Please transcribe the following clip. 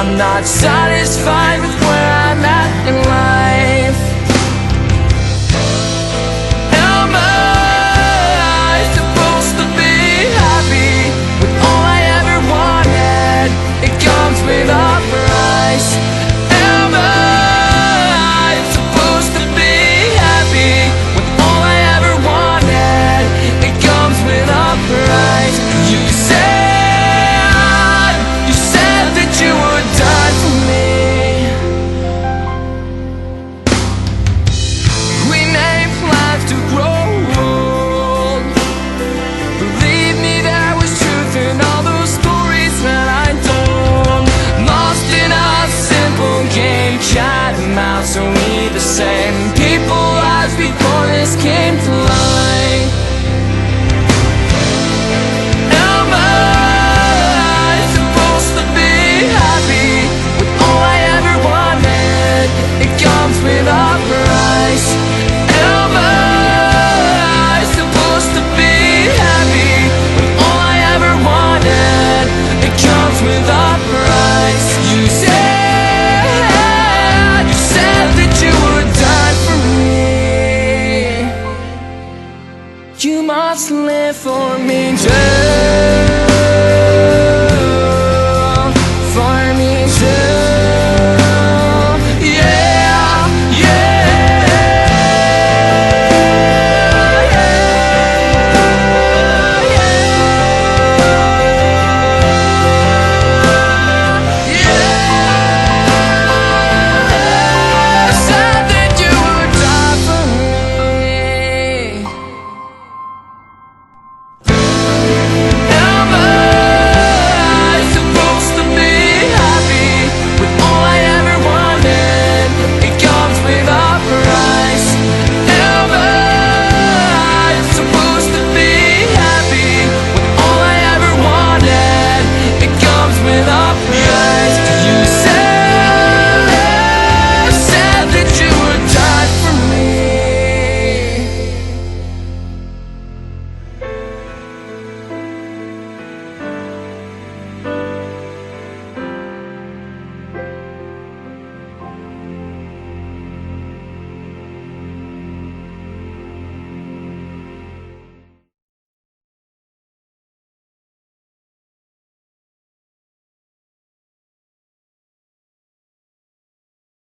I'm not satisfied with where I'm at in life. Am I supposed to be happy with all I ever wanted? It comes with a price. Am I supposed to be happy with all I ever wanted? It comes with a price. You said that you were done for me. We made plans to grow old. Believe me, there was truth in all those stories that I told. Lost in a simple game, cat and mouse, are we the same people as before this came to life? Am I supposed to be happy with all I ever wanted? It comes with a price. Am I supposed to be happy with all I ever wanted? It comes with a price. You said that you were done for me. You must live for me,